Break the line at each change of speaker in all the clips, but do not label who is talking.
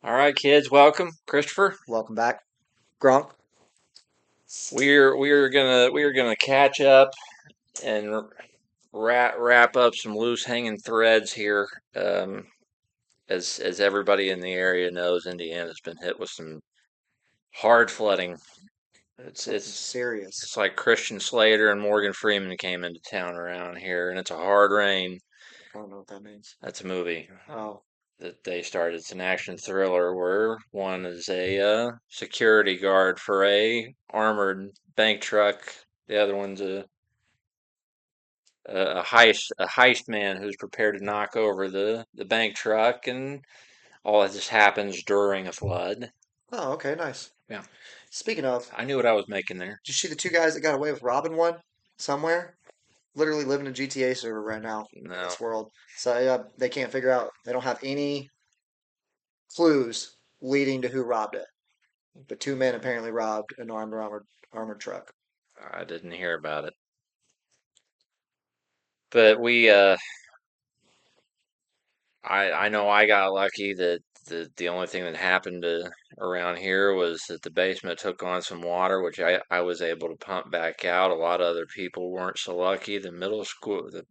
All right, kids, welcome, Christopher.
Welcome back, Gronk.
We are gonna catch up and wrap up some loose hanging threads here. Um, as everybody in the area knows, Indiana's been hit with some hard flooding. It's
Something
it's
serious.
it's like Christian Slater and Morgan Freeman came into town around here, and it's a hard rain.
I don't know what that means.
That's a movie
Oh,
that they started. It's an action thriller where one is a security guard for a armored bank truck. The other one's a heist man who's prepared to knock over the bank truck, and all of this happens during a flood.
oh, okay, nice.
Yeah,
Speaking of,
I knew what I was making there.
did you see the two guys that got away with robbing one somewhere? Literally living in a GTA server right now in
No,
this world. So yeah, they can't figure out. They don't have any clues leading to who robbed it. But two men apparently robbed an armored truck.
I didn't hear about it. But I know I got lucky that the only thing that happened around here was that the basement took on some water, which I was able to pump back out. A lot of other people weren't so lucky. The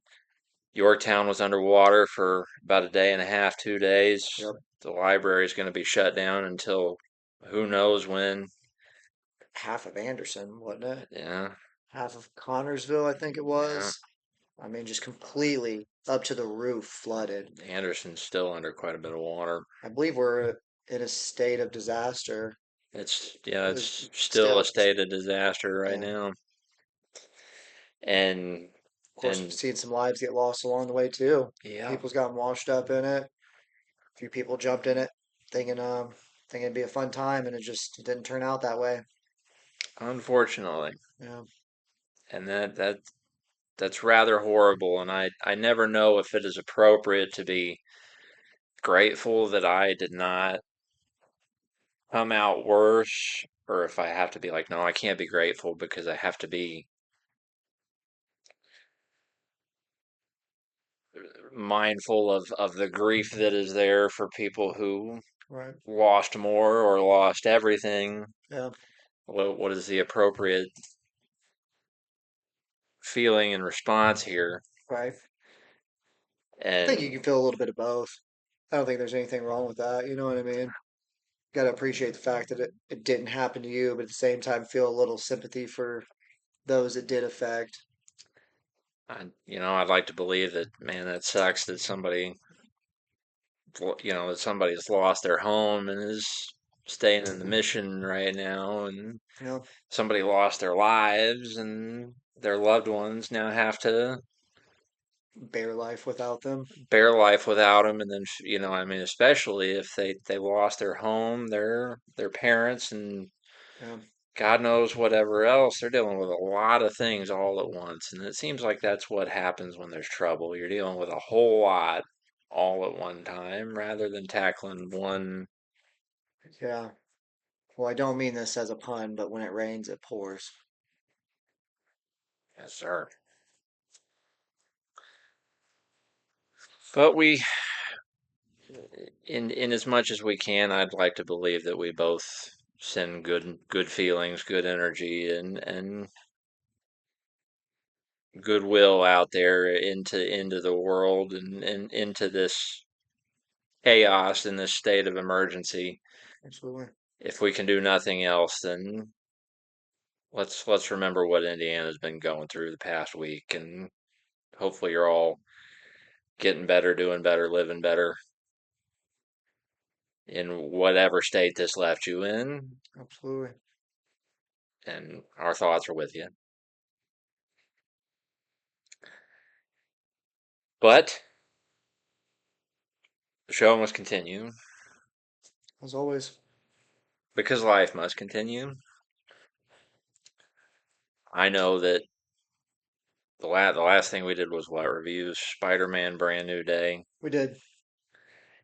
Yorktown was underwater for about a day and a half, 2 days.
Yep,
The library is going to be shut down until who knows when.
half of Anderson, wasn't it?
Yeah,
Half of Connorsville, I think it
yeah.
was. I mean, just completely up to the roof flooded.
Anderson's still under quite a bit of water.
I believe we're in a state of disaster.
It's still a
Still,
state of disaster right
yeah.
now. And
Of course, we've
and
seen some lives get lost along the way too.
yeah,
People's gotten washed up in it. A few people jumped in it, thinking thinking it'd be a fun time, and it didn't turn out that way.
unfortunately.
Yeah,
And that's rather horrible, and I never know if it is appropriate to be grateful that I did not come out worse, or if I have to be like, no, I can't be grateful because I have to be mindful of the grief that is there for people who
right.
lost more or lost everything.
Yeah,
What is the appropriate feeling and response here?
right. I think you
And
can feel a little bit of both. I don't think there's anything wrong with that. You know what I mean? Got to appreciate the fact that it didn't happen to you, but at the same time, feel a little sympathy for those it did affect.
I'd like to believe that, man, that sucks that that somebody's lost their home and is staying in the mission right now, and
You know,
somebody lost their lives, and their loved ones now have to
bare life without them.
bear life without them. And then, I mean, especially if they lost their home, their parents, and
Yeah,
God knows whatever else. They're dealing with a lot of things all at once, and it seems like that's what happens when there's trouble. You're dealing with a whole lot all at one time rather than tackling one.
yeah. Well, I don't mean this as a pun, but when it rains, it pours.
Yes, sir. But in as much as we can, I'd like to believe that we both send good feelings, good energy, and goodwill out there into the world, and into this chaos in this state of emergency.
Absolutely.
If we can do nothing else, then let's remember what Indiana's been going through the past week, and hopefully you're all getting better, doing better, living better in whatever state this left you in.
Absolutely.
And our thoughts are with you. But the show must continue
As always.
because life must continue. I know that the last thing we did was what, reviews Spider-Man Brand New Day.
We did.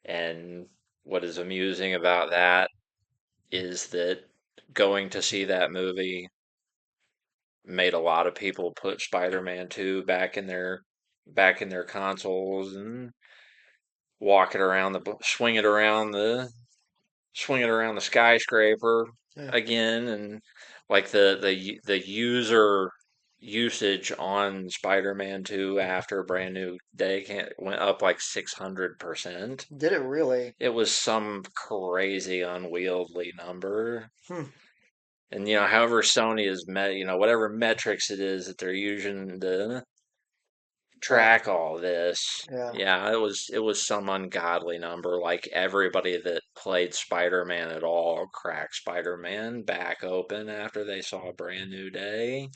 And what is amusing about that is that going to see that movie made a lot of people put Spider-Man 2 back in their consoles and walk it around swing it around swinging around the skyscraper
Yeah.
again, and like the user usage on Spider-Man 2 after Brand New Day went up like 600%.
Did it really?
It was some crazy unwieldy number.
Hmm.
And however Sony is whatever metrics it is that they're using to
Track.
track all this.
Yeah.
Yeah, it was some ungodly number. Like everybody that played Spider-Man at all cracked Spider-Man back open after they saw a Brand New Day.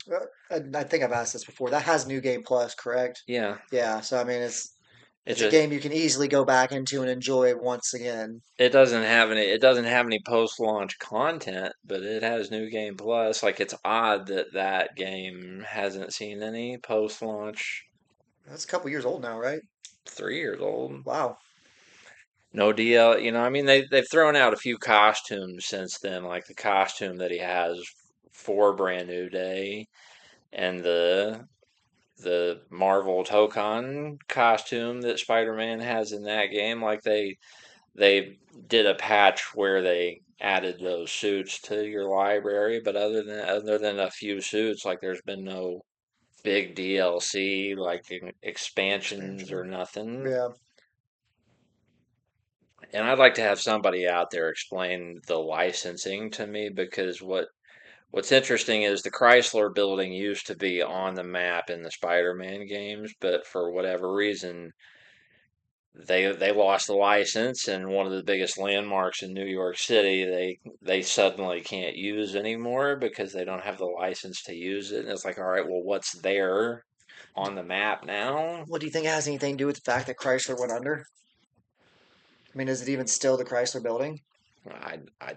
I think I've asked this before. That has New Game Plus, correct?
Yeah,
Yeah. So I mean, it's
it
it's a
just
game you can easily go back into and enjoy once again.
it doesn't have any post-launch content, but it has New Game Plus. Like it's odd that that game hasn't seen any post-launch.
That's a couple years old now, right?
3 years old.
Wow.
No DL, I mean they've thrown out a few costumes since then, like the costume that he has for Brand New Day and the Marvel Tokon costume that Spider-Man has in that game. Like they did a patch where they added those suits to your library, but other than a few suits, like there's been no big DLC like expansions or
Expansion.
nothing.
Yeah.
And I'd like to have somebody out there explain the licensing to me because what's interesting is the Chrysler building used to be on the map in the Spider-Man games, but for whatever reason they lost the license and one of the biggest landmarks in New York City they suddenly can't use anymore because they don't have the license to use it. And it's like, all right, well, what's there on the map now?
Well, do you think it has anything to do with the fact that Chrysler went under? I mean, is it even still the Chrysler building?
I I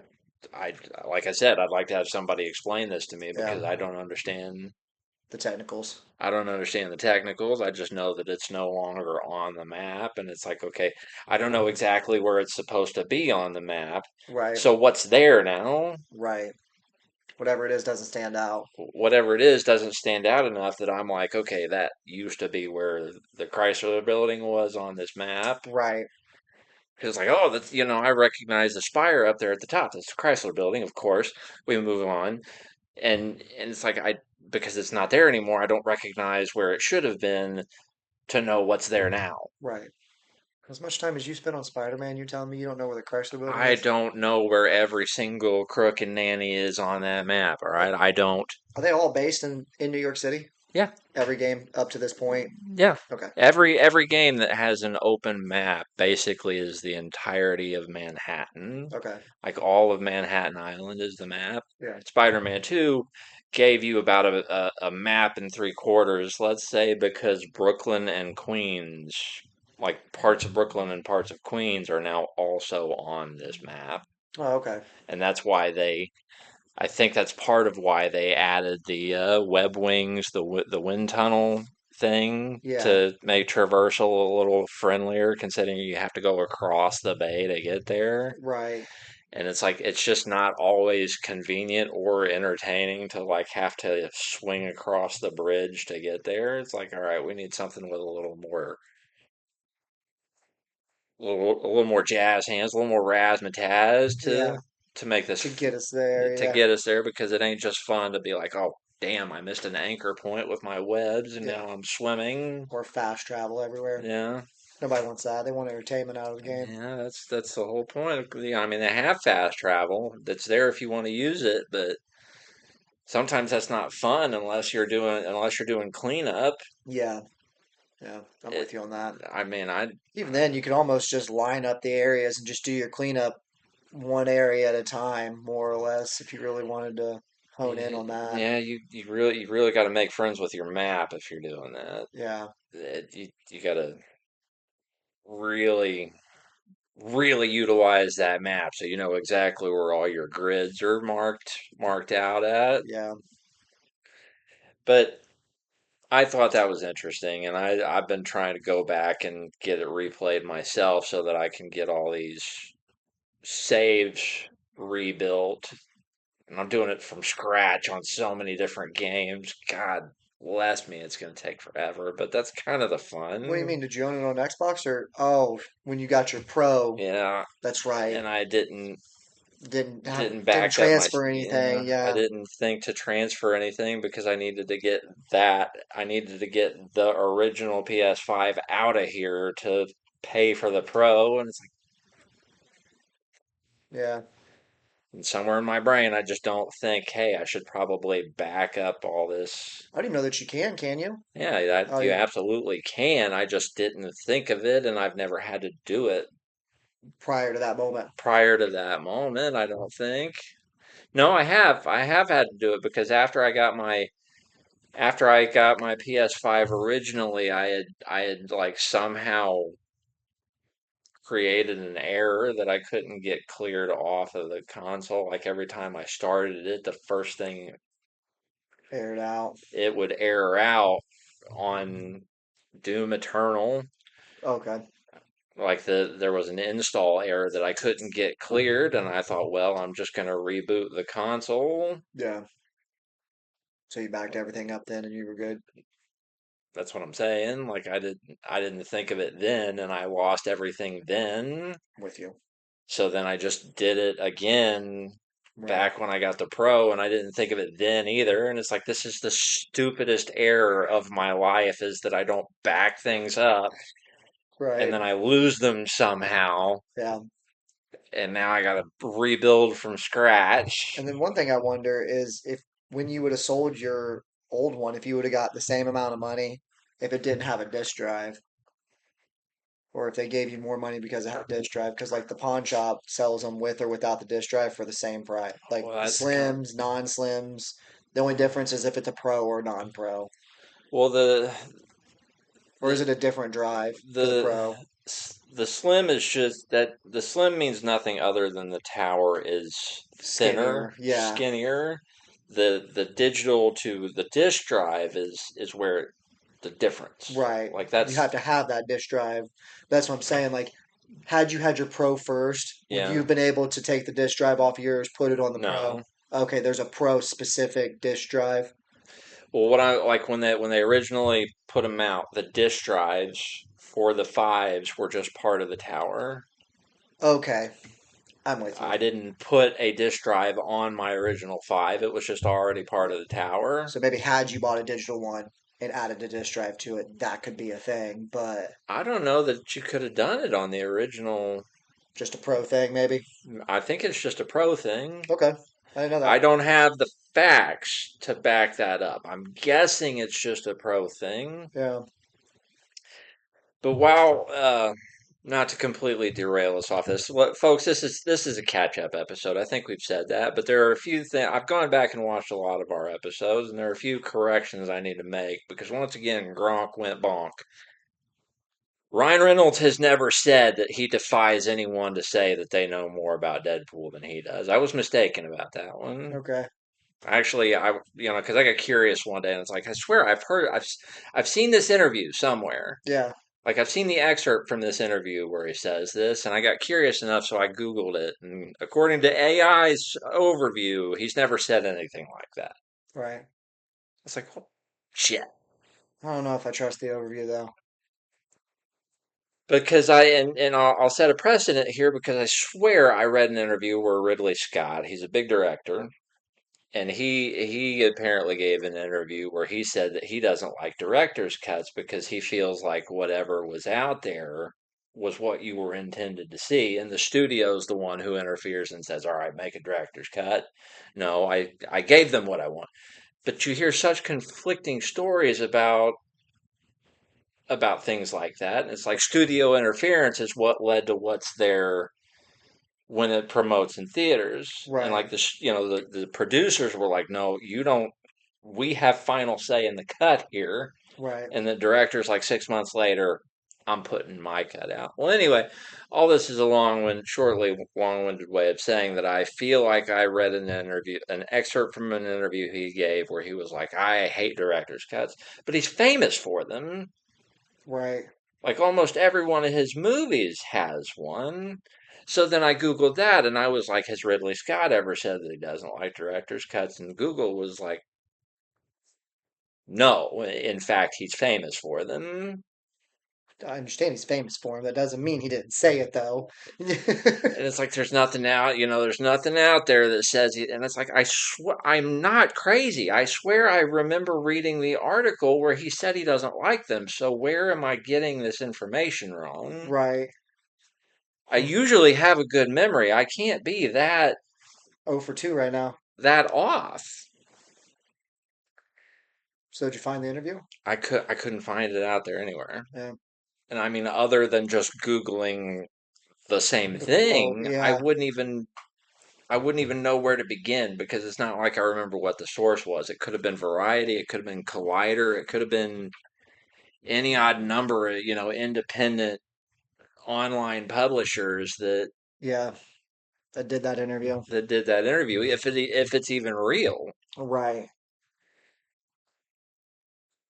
I like I said, I'd like to have somebody explain this to me
Yeah,
because
the technicals.
I don't understand the technicals. I just know that it's no longer on the map, and it's like, okay, I don't know exactly where it's supposed to be on the map.
Right,
So what's there now?
right. Whatever it is doesn't stand out.
Whatever it is doesn't stand out enough that I'm like, okay, that used to be where the Chrysler building was on this map.
Right.
Because like, oh, that's I recognize the spire up there at the top. That's the Chrysler building, of course. We move on, and it's like because it's not there anymore. I don't recognize where it should have been to know what's there now.
Right. As much time as you spent on Spider-Man, you're telling me you don't know where the Chrysler building
I
is?
don't know where every single crook and nanny is on that map. All
Are
right, I don't.
are they all based in New York City?
Yeah,
Every game up to this point?
yeah.
Okay.
Every game that has an open map basically is the entirety of Manhattan.
Okay.
Like all of Manhattan Island is the map.
Yeah.
Spider-Man 2 gave you about a map and three quarters, let's say, because Brooklyn and Queens, like parts of Brooklyn and parts of Queens, are now also on this map.
Oh, okay.
And I think that's part of why they added the web wings, the wind tunnel thing
Yeah.
to make traversal a little friendlier, considering you have to go across the bay to get there.
Right.
And it's like it's just not always convenient or entertaining to like have to swing across the bridge to get there. It's like, all right, we need something with a little more jazz hands, a little more razzmatazz
Yeah.
to make this
To get us there.
to
Yeah.
get us there because it ain't just fun to be like, oh damn, I missed an anchor point with my webs and
Yeah.
now I'm swimming.
Or fast travel everywhere.
Yeah,
Nobody wants that. They want entertainment out of the game.
yeah, that's the whole point. I mean, they have fast travel that's there if you want to use it, but sometimes that's not fun unless you're doing cleanup.
Yeah. Yeah. I'm
It,
with you on that.
I mean, I
Even then, you could almost just line up the areas and just do your cleanup one area at a time, more or less, if you really wanted to hone in on that.
yeah, you really got to make friends with your map if you're doing that.
Yeah.
You got to really really utilize that map so you know exactly where all your grids are marked out at.
Yeah.
But I thought that was interesting, and I've been trying to go back and get it replayed myself so that I can get all these saves rebuilt. And I'm doing it from scratch on so many different games. God bless me, it's going to take forever, but that's kind of the
What do you
fun.
mean? Did you own it on Xbox or oh, when you got your Pro?
Yeah,
That's right.
and I didn't. didn't
didn't
back up my,
transfer anything.
yeah, I
Yeah,
didn't think to transfer anything because I needed to get that. I needed to get the original PS5 out of here to pay for the Pro, and it's like
yeah.
and somewhere in my brain I just don't think, hey, I should probably back up all this.
I didn't know that you can. Can you?
Yeah, that
Oh,
you absolutely can. I just didn't think of it, and I've never had to do it
prior to that moment.
prior to that moment, I don't think. No, I have. I have had to do it because after I got my PS5 originally, I had like somehow created an error that I couldn't get cleared off of the console. Like every time I started it, the first thing
Aired out.
it would error out on Doom Eternal.
Okay.
Like there was an install error that I couldn't get cleared, and I thought, well, I'm just gonna reboot the console.
Yeah. So you backed everything up then, and you were good
That's what I'm saying. Like I didn't think of it then, and I lost everything then.
with you.
So then I just did it again
Right.
back when I got the Pro, and I didn't think of it then either. And it's like this is the stupidest error of my life is that I don't back things up, and
Right.
then I lose them somehow,
Yeah.
and now I got to rebuild from scratch.
And then one thing I wonder is if when you would have sold your old one, if you would have got the same amount of money if it didn't have a disk drive, or if they gave you more money because it had a disk drive, because like the pawn shop sells them with or without the disk drive for the same price. Like
Well,
the
that's kind.
slims, non-slims. The only difference is if it's a pro or non-pro,
Well,
or is
the
it a different drive for the
the
pro?
the slim is just that the slim means nothing other than the tower is thinner,
Skinnier. Yeah.
skinnier. The digital to the disk drive is where the difference.
Right.
Like
You have
that's
to have that disk drive. That's what I'm saying. Like, had you had your pro first, would you
yeah.
have been able to take the disk drive off yours, put it on the pro?
No.
Okay, there's a pro specific disk drive.
Well, what I like when they originally put them out, the disk drives for the fives were just part of the tower.
Okay, I'm with you.
I didn't put a disk drive on my original five. It was just already part of the tower.
So maybe had you bought a digital one and added a disk drive to it, that could be a thing, but
I don't know that you could have done it on the original.
just a pro thing, maybe.
I think it's just a pro thing.
Okay, I didn't know
I
that.
don't have the facts to back that up. I'm guessing it's just a pro thing.
Yeah,
But while not to completely derail us off this, what folks, this is a catch up episode. I think we've said that, but there are a few things I've gone back and watched a lot of our episodes, and there are a few corrections I need to make because once again, Gronk went bonk. Ryan Reynolds has never said that he defies anyone to say that they know more about Deadpool than he does. I was mistaken about that one.
okay.
Actually, because I got curious one day, and it's like I swear I've seen this interview somewhere.
Yeah,
Like I've seen the excerpt from this interview where he says this, and I got curious enough, so I Googled it. And according to AI's overview, he's never said anything like that.
right.
It's like, well, shit.
I don't know if I trust the overview though.
Because I'll set a precedent here because I swear I read an interview where Ridley Scott, he's a big director, and he apparently gave an interview where he said that he doesn't like director's cuts because he feels like whatever was out there was what you were intended to see, and the studio's the one who interferes and says, "All right, make a director's cut." No, I gave them what I want. But you hear such conflicting stories about things like that. And it's like studio interference is what led to what's there when it promotes in theaters. And
Right,
like the producers were like, no, you don't. We have final say in the cut here.
right.
And the director's like 6 months later, I'm putting my cut out. Well, anyway, all this is a long-winded way of saying that I feel like I read an excerpt from an interview he gave where he was like, I hate director's cuts, but he's famous for them.
Right.
Like almost every one of his movies has one. So then I Googled that and I was like, has Ridley Scott ever said that he doesn't like director's cuts? And Google was like, no. In fact, he's famous for them.
I understand he's famous for him. That doesn't mean he didn't say it though.
And it's like there's nothing out, there's nothing out there that says it. And it's like I swear I'm not crazy. I swear I remember reading the article where he said he doesn't like them. So where am I getting this information wrong?
Right.
I usually have a good memory. I can't be that
0 for 2 right now.
that off.
So did you find the interview?
I couldn't find it out there anywhere.
Yeah.
And I mean, other than just Googling the same
The quote.
thing,
Yeah.
I wouldn't even know where to begin because it's not like I remember what the source was. It could have been Variety, it could have been Collider, it could have been any odd number of, independent online publishers
Yeah. That did that interview.
that did that interview, if it's even real.
Right.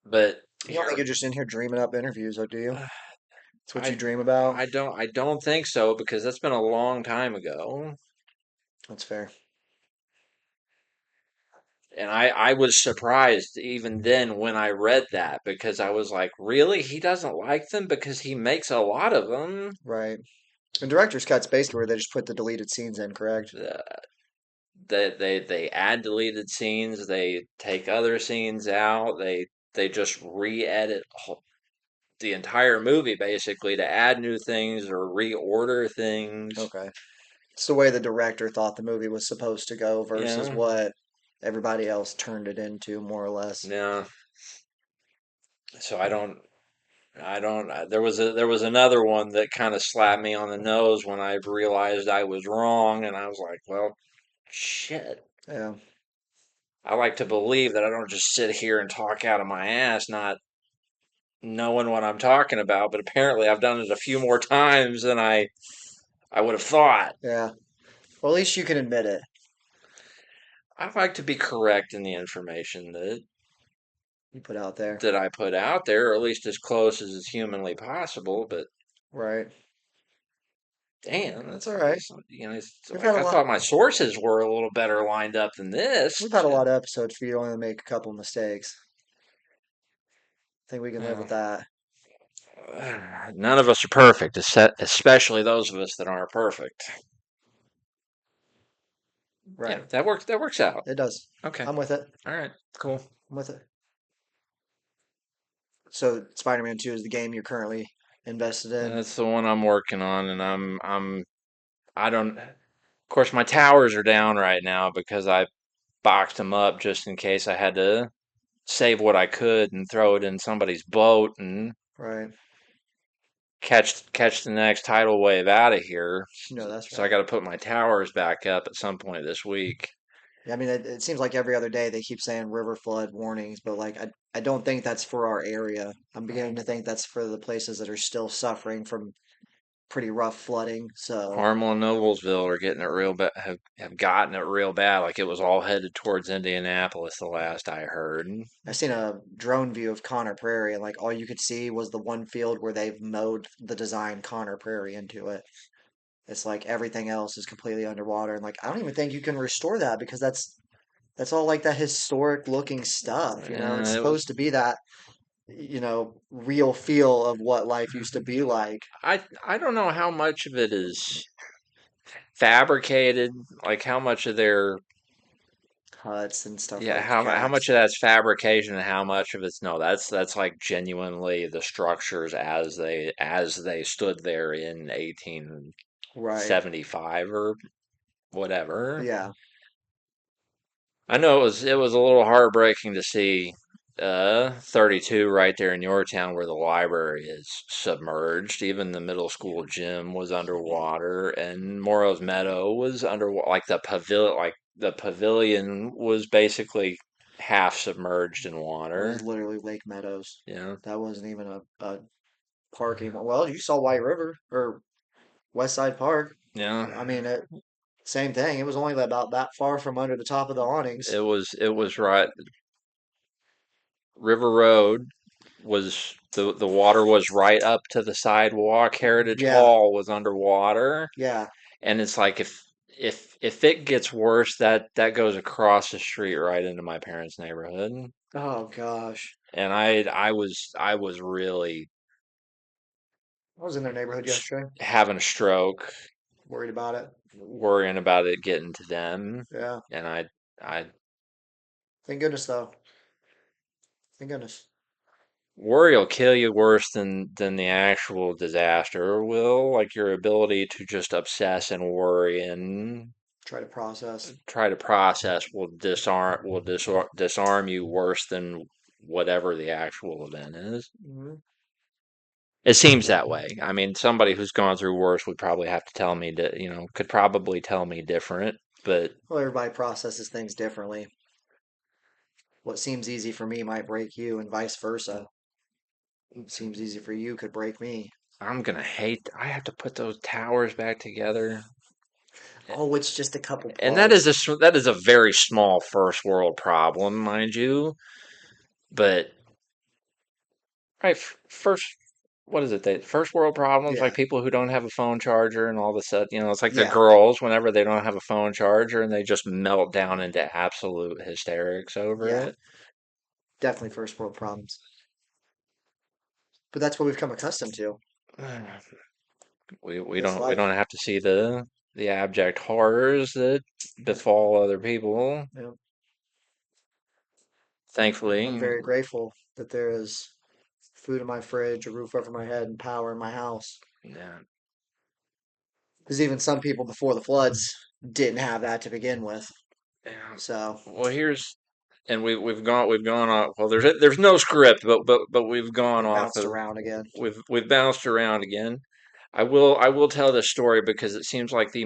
But
You don't think
here,
you're just in here dreaming up interviews, or do you? It's what you
I
dream about.
I don't think so because that's been a long time ago.
That's fair.
And I was surprised even then when I read that because I was like, really? He doesn't like them because he makes a lot of them?
Right. And director's cut's basically where they just put the deleted scenes in, correct?
They add deleted scenes, they take other scenes out, they just re-edit the entire movie basically to add new things or reorder things.
Okay. It's the way the director thought the movie was supposed to go versus
Yeah.
what everybody else turned it into, more or less.
Yeah. So there was another one that kind of slapped me on the nose when I realized I was wrong and I was like, well, shit.
Yeah.
I like to believe that I don't just sit here and talk out of my ass, not knowing what I'm talking about, but apparently I've done it a few more times than I would have thought.
Yeah. Well, at least you can admit it.
I like to be correct in the information
You put out there.
that I put out there, or at least as close as is humanly possible. But
Right.
damn,
That's all right.
it's
We've had
like
a
I
lot.
thought my sources were a little better lined up than this.
We've had a lot of episodes for you to only make a couple mistakes. I think we can live
Uh,
with that.
None of us are perfect, especially those of us that aren't perfect. Yeah,
Right.
that works. That works out.
It does.
Okay.
I'm with it.
All right. Cool.
I'm with it. So Spider-Man 2 is the game you're currently invested in.
That's the one I'm working on, and I don't. Of course, my towers are down right now because I boxed them up just in case I had to save what I could and throw it in somebody's boat and
Right.
catch the next tidal wave out of here.
No, that's
So I
right.
got to put my towers back up at some point this week.
Yeah, I mean, it seems like every other day they keep saying river flood warnings, but like I don't think that's for our area. I'm beginning to think that's for the places that are still suffering from pretty rough flooding. So
Harmel and Noblesville are getting it real bad. Have gotten it real bad. Like it was all headed towards Indianapolis the last I heard.
I seen a drone view of Connor Prairie, and like all you could see was the one field where they've mowed the design Connor Prairie into it. It's like everything else is completely underwater, and like I don't even think you can restore that because that's all like that historic looking stuff, you know? It's
It was
supposed to be that, real feel of what life used to be like.
I don't know how much of it is fabricated, like how much of their
Huts and stuff
yeah,
like
how
that.
much of that's fabrication and how much of it's no, that's like genuinely the structures as they stood there in
Right.
1875 or whatever.
Yeah.
I know it was a little heartbreaking to see 32 right there in your town where the library is submerged. Even the middle school gym was underwater, and Moro's Meadow was under like the pavilion was basically half submerged in
It was
water.
literally Lake Meadows.
Yeah,
That wasn't even a park anymore. Well, you saw White River or West Side Park.
yeah.
I mean, same thing. It was only about that far from under the top of the awnings.
It was right. River Road was the water was right up to the sidewalk. Heritage
Yeah.
Hall was underwater.
Yeah.
And it's like if it gets worse, that goes across the street right into my parents' neighborhood.
Oh gosh.
And I was really
I was in their neighborhood yesterday,
having a stroke,
worried about it.
worrying about it getting to them,
Yeah.
and I
Thank goodness, though. Thank goodness.
worry will kill you worse than the actual disaster will. Like your ability to just obsess and worry and
Try to process.
try to process will disarm you worse than whatever the actual event is.
Hmm.
It seems that way. I mean, somebody who's gone through worse would probably have to tell me that, could probably tell me different, but
Well, everybody processes things differently. What seems easy for me might break you, and vice versa. What seems easy for you could break me.
I have to put those towers back together.
Oh, it's just a couple
And
plugs.
that is a very small first world problem, mind you. But right, first, what is it? First world problems, like
Yeah.
people who don't have a phone charger, and all of a sudden, it's like the
Yeah.
girls whenever they don't have a phone charger, and they just melt down into absolute hysterics over
Yeah.
it.
Definitely first world problems. But that's what we've come accustomed to. It's
We
life.
don't have to see the abject horrors that
Yeah.
befall other people.
Yeah. I'm
Thankfully,
very grateful that there is food in my fridge, a roof over my head, and power in my house.
yeah,
Because even some people before the floods didn't have that to begin with.
yeah.
So
Well, and we've gone off. Well, there's no script, but we've gone
it
off
bounced
of
around again.
we've bounced around again. I will tell this story because it seems like the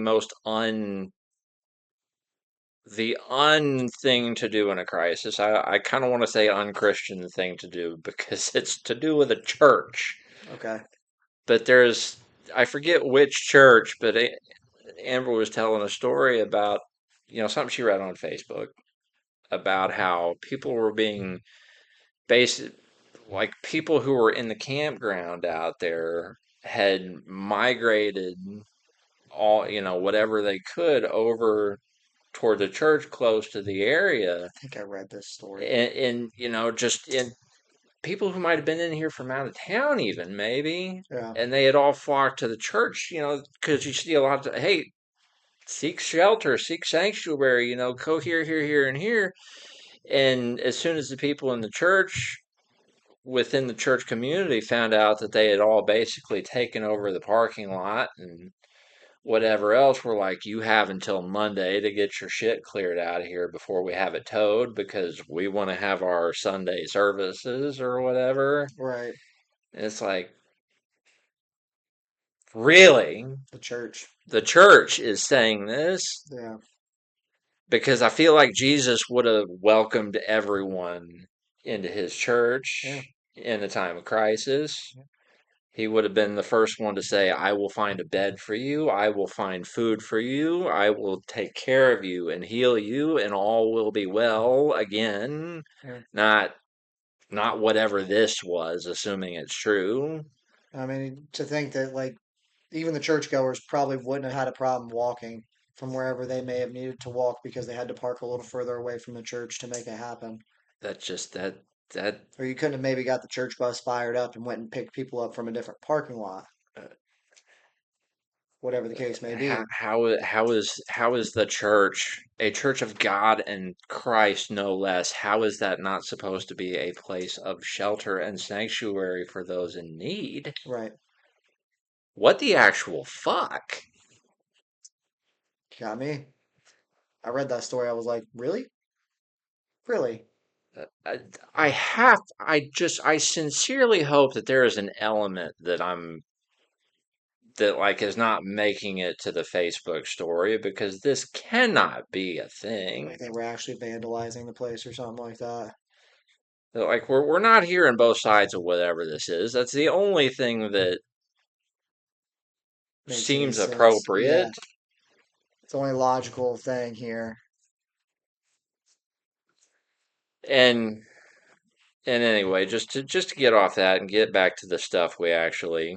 un thing to do in a crisis. I kind of want to say unchristian thing to do because it's to do with a church.
Okay.
But I forget which church, but Amber was telling a story about something she read on Facebook about how people were being basic like people who were in the campground out there had migrated all whatever they could over toward the church close to the area,
I think I read this story.
and just in people who might have been in here from out of town even maybe,
Yeah.
and they had all flocked to the church, because you see a lot of, hey, seek shelter, seek sanctuary, go here, here, here, and here. And as soon as the people in the church within the church community found out that they had all basically taken over the parking lot and whatever else, were like, you have until Monday to get your shit cleared out of here before we have it towed because we want to have our Sunday services or whatever.
Right.
And it's like, really?
The church.
The church is saying this?
Yeah.
Because I feel like Jesus would have welcomed everyone into his
Yeah.
church in a time of crisis. He would have been the first one to say, I will find a bed for you. I will find food for you. I will take care of you and heal you, and all will be well again.
Yeah.
Not whatever this was, assuming it's true.
I mean, to think that like even the churchgoers probably wouldn't have had a problem walking from wherever they may have needed to walk because they had to park a little further away from the church to make it happen.
That just that
Or you couldn't have maybe got the church bus fired up and went and picked people up from a different parking lot, whatever the case may be.
how is the church, a church of God and Christ no less, how is that not supposed to be a place of shelter and sanctuary for those in need?
Right.
What the actual fuck?
Got me. I read that story. I was like, really? Really?
I, I sincerely hope that there is an element that like is not making it to the Facebook story because this cannot be a
Like
thing.
they were actually vandalizing the place or something like that.
Like we're not hearing both sides of whatever this is. That's the only thing that
Makes any
seems
sense. Yeah.
appropriate.
It's the only logical thing here.
And anyway, just to get off that and get back to the stuff we actually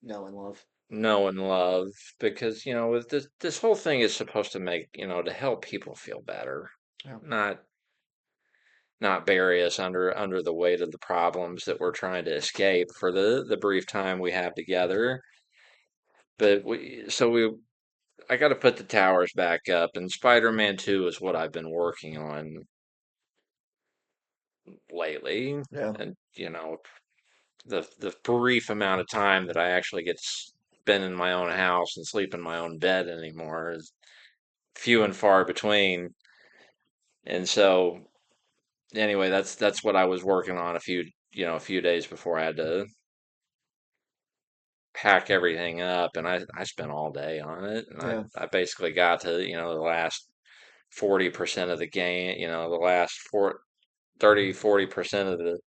No and love.
know and love, because with this whole thing is supposed to make, to help people feel better,
Yeah.
not not bury us under the weight of the problems that we're trying to escape for the brief time we have together. But I got to put the towers back up, and Spider-Man 2 is what I've been working on lately.
Yeah.
And the brief amount of time that I actually get to spend in my own house and sleep in my own bed anymore is few and far between. And so anyway, that's what I was working on a few days before I had to pack everything up, and I spent all day on it, and
Yeah.
I basically got to, the last 40% of the game, the last 40% of the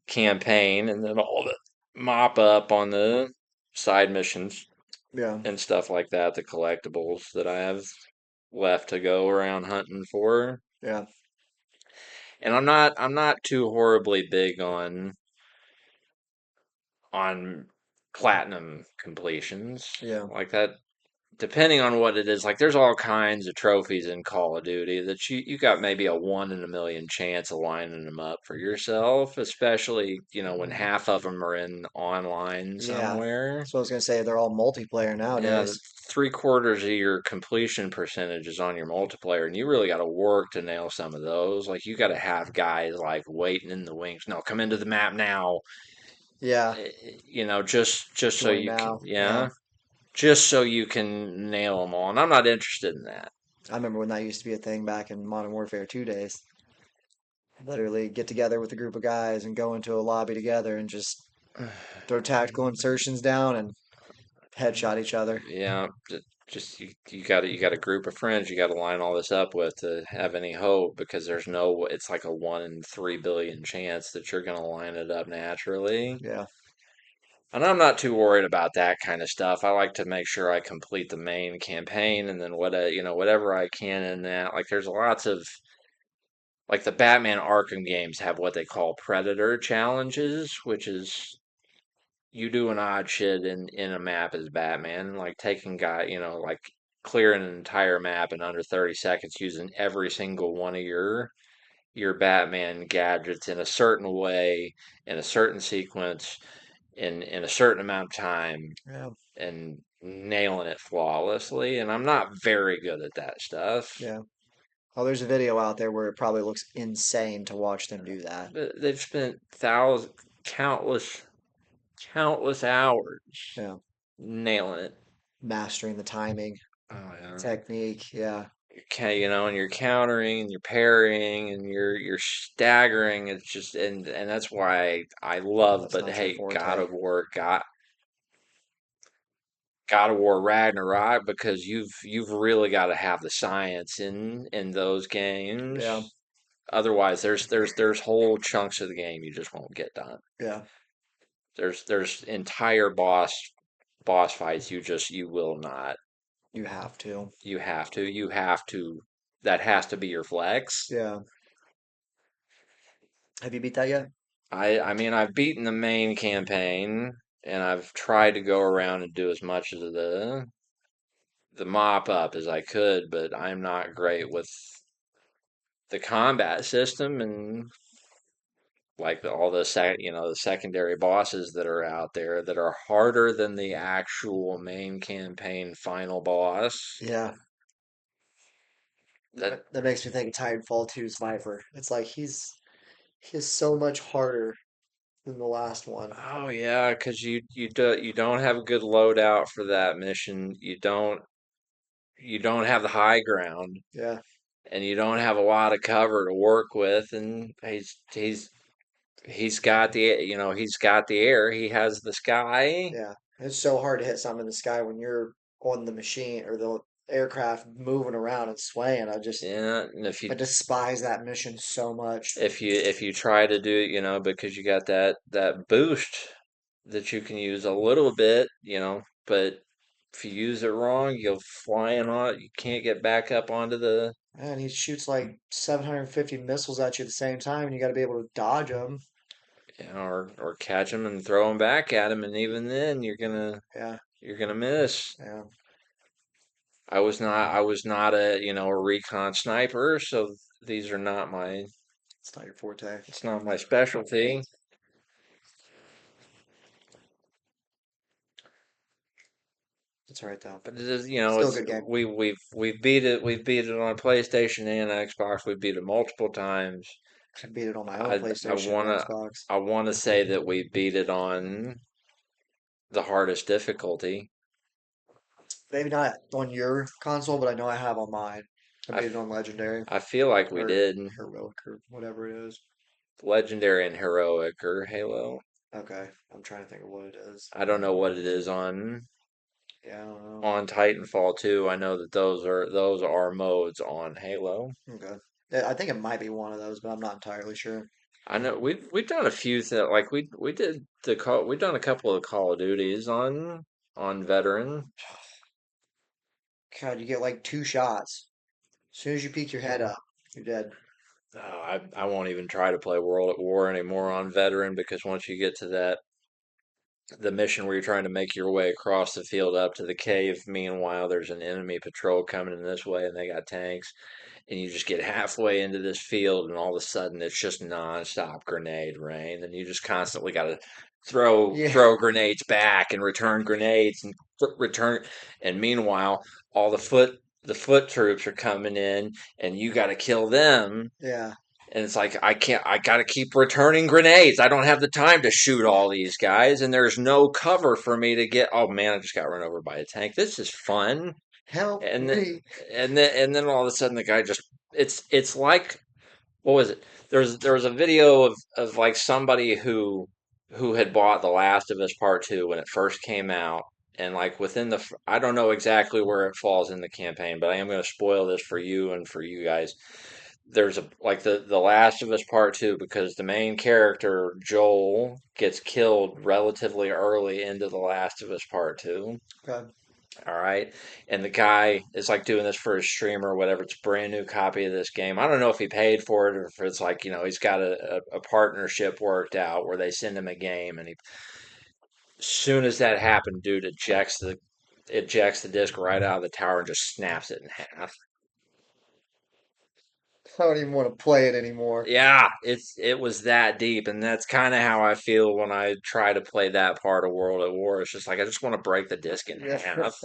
campaign, and then all the mop up on the side missions
Yeah.
and stuff like that, the collectibles that I have left to go around hunting for.
Yeah.
And I'm not too horribly big on platinum completions
Yeah.
like that. Depending on what it is, like there's all kinds of trophies in Call of Duty that you got maybe a 1 in a million chance of lining them up for yourself, especially when half of them are in online
Yeah.
somewhere.
So I was gonna say they're all multiplayer
Yeah,
nowadays.
3/4 of your completion percentage is on your multiplayer, and you really got to work to nail some of those. Like you got to have guys like waiting in the wings. No, come into the map now.
Yeah.
Just so
Join
you can,
now. Yeah.
yeah, just so you can nail them all. And I'm not interested in that.
I remember when that used to be a thing back in Modern Warfare 2 days. Literally get together with a group of guys and go into a lobby together and just throw tactical insertions down and headshot each other.
Yeah, just you got a group of friends you got to line all this up with to have any hope because it's like a 1 in 3 billion chance that you're gonna line it up naturally.
Yeah.
And I'm not too worried about that kind of stuff. I like to make sure I complete the main campaign and then whatever I can in that. Like there's lots of like the Batman Arkham games have what they call Predator challenges, which is you do an odd shit in a map as Batman, like taking like clearing an entire map in under 30 seconds using every single one of your Batman gadgets in a certain way, in a certain sequence, in a certain amount of time,
Yeah.
and nailing it flawlessly. And I'm not very good at that stuff.
Yeah. Oh, there's a video out there where it probably looks insane to watch them do that.
But they've spent countless hours
Yeah.
nailing it.
Mastering the timing,
Oh yeah.
technique. Yeah.
And you're countering and you're parrying and you're staggering. It's just and that's why I love.
That's
But
not your
hey, God
forte.
of War, God of War Ragnarok, because you've really got to have the science in those
Yeah.
games. Otherwise, there's whole chunks of the game you just won't get done.
Yeah.
There's entire boss fights you will not.
You have to.
You have to. That has to be your flex.
Yeah. Have you beat that yet?
I mean I've beaten the main campaign and I've tried to go around and do as much of the mop up as I could, but I'm not great with the combat system and like all the secondary bosses that are out there that are harder than the actual main campaign final boss.
Yeah.
That
That makes me think of Titanfall 2's Viper. It's like he's so much harder than the last one.
Oh yeah, because you don't have a good loadout for that mission. You don't have the high ground.
Yeah.
And you don't have a lot of cover to work with, and he's got the air, he has the sky.
Yeah. It's so hard to hit something in the sky when you're on the machine or the aircraft moving around and swaying.
Yeah, and
I despise that mission so much.
if you try to do it, because you got that boost that you can use a little bit, but if you use it wrong, you'll fly in on it. You can't get back up onto the
And he shoots like 750 missiles at you at the same time, and you got to be able to dodge them.
or catch them and throw them back at him, and even then
Yeah.
you're gonna miss.
Yeah.
I was not a recon sniper, so these are not my
It's not your forte.
It's not my specialty.
It's all right though.
But it is,
Still a
it's
good game.
we've beat it. We've beat it on PlayStation and Xbox. We've beat it multiple times.
I beat it on my own
I
PlayStation and
wanna
Xbox.
I wanna say that we beat it on the hardest difficulty.
Maybe not on your console, but I know I have on mine. I
I
beat it on Legendary
I feel like we
or
did
Heroic or whatever it is.
Legendary and Heroic or Halo.
Okay, I'm trying to think of what it is.
I don't know what it is
Yeah, I don't know.
on Titanfall 2. I know that those are modes on Halo.
Okay. Yeah, I think it might be one of those, but I'm not entirely sure.
I know we've done a few that like we did the call we've done a couple of Call of Duties on veteran.
God, you get like two shots. As soon as you peek your head up, you're dead.
I won't even try to play World at War anymore on veteran because once you get to the mission where you're trying to make your way across the field up to the cave, meanwhile there's an enemy patrol coming in this way and they got tanks, and you just get halfway into this field and all of a sudden it's just nonstop grenade rain, and you just constantly got to throw
Yeah,
throw grenades back and return grenades and return, and meanwhile all the foot troops are coming in and you got to kill them,
yeah.
and it's like I got to keep returning grenades. I don't have the time to shoot all these guys, and there's no cover for me to get. Oh man, I just got run over by a tank. This is fun.
Help
And then,
me.
and then all of a sudden the guy just it's like, what was it? There was a video of like somebody who had bought The Last of Us Part 2 when it first came out, and like within I don't know exactly where it falls in the campaign, but I am going to spoil this for you and for you guys. There's a like the Last of Us Part 2, because the main character Joel gets killed relatively early into The Last of Us Part 2.
Okay.
All right. And the guy is like doing this for his stream or whatever. It's a brand new copy of this game. I don't know if he paid for it or if it's like, he's got a partnership worked out where they send him a game, and he, as soon as that happened, dude ejects the disc right out of the tower and just snaps it in half.
I don't even want to play it anymore.
Yeah, it was that deep, and that's kind of how I feel when I try to play that part of World at War. It's just like I just want to break the disc in
Yeah.
half.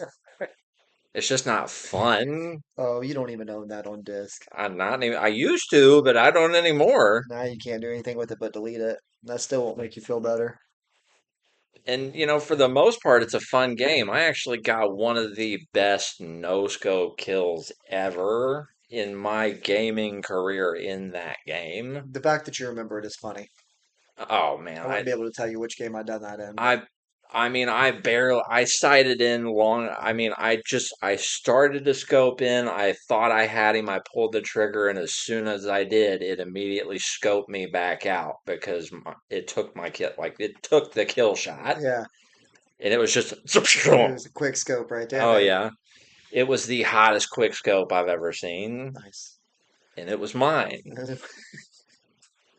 It's just not fun.
Oh, you don't even own that on disc.
I used to, but I don't anymore.
Now you can't do anything with it but delete it. That still won't make you feel better.
And for the most part, it's a fun game. I actually got one of the best no scope kills ever in my gaming career in that game.
The fact that you remember it is funny.
Oh man,
I wouldn't be able to tell you which game I'd done that in, but
I I mean, I sighted in long. I mean, I started to scope in. I thought I had him. I pulled the trigger, and as soon as I did, it immediately scoped me back out because it took my kill, like it took the kill shot,
yeah,
and it was just,
it was a quick scope right there,
oh
baby.
yeah, it was the hottest quick scope I've ever seen,
Nice.
and it was mine.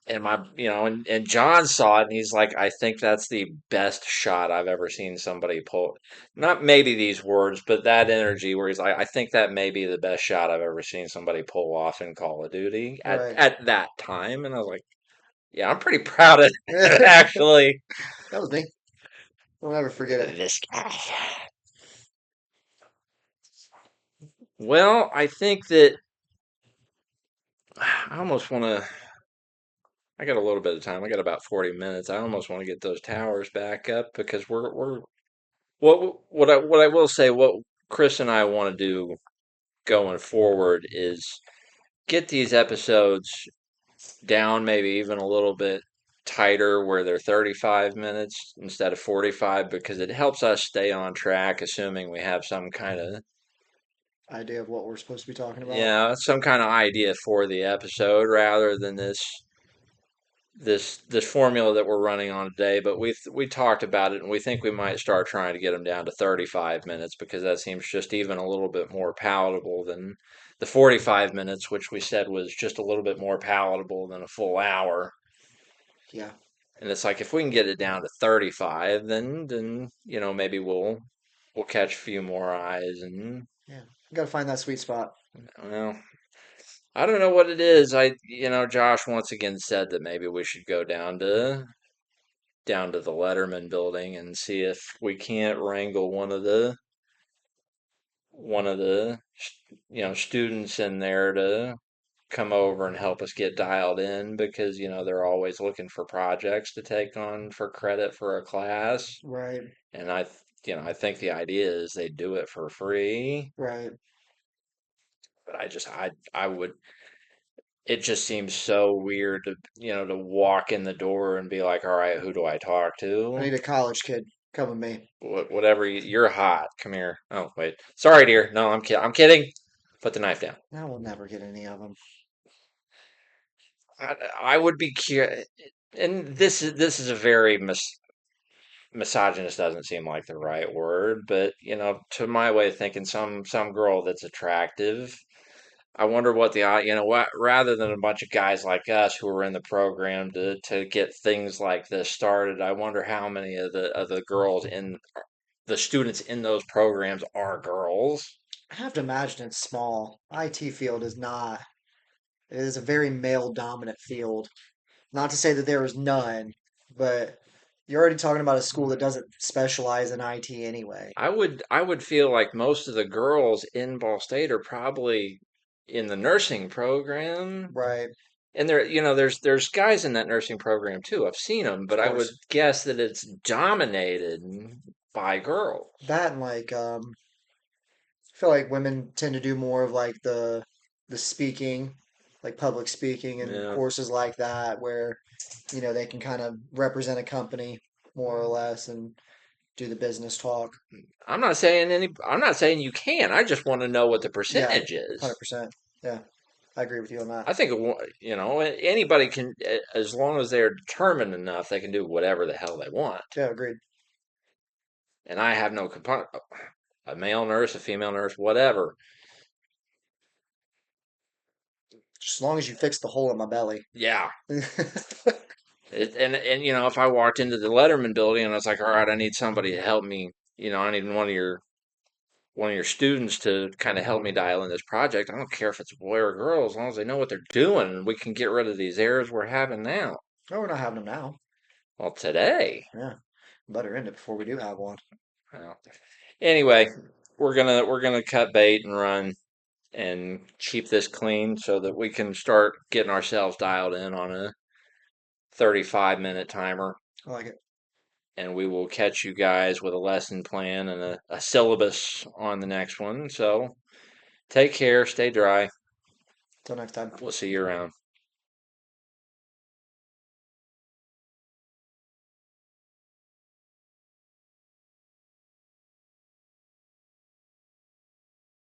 And and John saw it, and he's like, I think that's the best shot I've ever seen somebody pull. Not maybe these words, but that energy where he's like, I think that may be the best shot I've ever seen somebody pull off in Call of Duty at
Right.
at that time. And I was like, yeah, I'm pretty proud of that,
That
actually.
was me. I'll never forget it.
This guy. Well, I think that I almost want to. I got a little bit of time. I got about 40 minutes. I almost want to get those towers back up because we're what I will say, what Chris and I want to do going forward is get these episodes down maybe even a little bit tighter where they're 35 minutes instead of 45, because it helps us stay on track, assuming we have some kind of,
Idea of what we're supposed to be talking about.
yeah, some kind of idea for the episode rather than this formula that we're running on today. But we talked about it, and we think we might start trying to get them down to 35 minutes, because that seems just even a little bit more palatable than the 45 minutes, which we said was just a little bit more palatable than a full hour.
Yeah.
And it's like if we can get it down to 35, then maybe we'll catch a few more eyes, and
Yeah. You gotta find that sweet spot.
well, I don't know what it is. Josh once again said that maybe we should go down to the Letterman building and see if we can't wrangle one of the students in there to come over and help us get dialed in because they're always looking for projects to take on for credit for a class.
Right,
And I think the idea is they do it for free,
right.
but I would. It just seems so weird to walk in the door and be like, all right, who do I talk
I
to?
need a college kid. Come with me.
Whatever. You're hot. Come here. Oh, wait. Sorry, dear. No, I'm kidding. I'm kidding. Put the knife down.
I will never get any of them.
I, I would be curious. And this is a very misogynist doesn't seem like the right word, but to my way of thinking, some girl that's attractive. I wonder what what rather than a bunch of guys like us who are in the program to get things like this started. I wonder how many of the girls in the students in those programs are girls.
I have to imagine it's small. IT field is not. It is a very male dominant field. Not to say that there is none, but you're already talking about a school that doesn't specialize in IT anyway.
I would feel like most of the girls in Ball State are probably in the nursing program.
Right,
And there's guys in that nursing program too. I've seen them,
of
but I would
course.
guess that it's dominated by girls.
That and I feel like women tend to do more of like the speaking, like public speaking and
Yeah.
courses like that where, they can kind of represent a company more or less and do the business talk.
I'm not saying you can. I just want to know what the
Yeah,
percentage is.
100%. Yeah, I agree with you on that.
I think anybody can, as long as they're determined enough, they can do whatever the hell they want.
Yeah, agreed.
And I have no complaint. A male nurse, a female nurse, whatever.
Just as long as you fix the hole in my belly.
Yeah. And if I walked into the Letterman building and I was like, all right, I need somebody to help me. I need one of your students to kind of help me dial in this project. I don't care if it's a boy or a girl, as long as they know what they're doing, and we can get rid of these errors we're having now.
No, we're not having them now.
Well, today.
Yeah, better end it before we do have one.
Well, anyway, we're gonna cut bait and run and keep this clean so that we can start getting ourselves dialed in on a 35-minute timer,
I like it.
and we will catch you guys with a lesson plan and a syllabus on the next one. So take care, stay dry.
Till next time.
We'll see you around.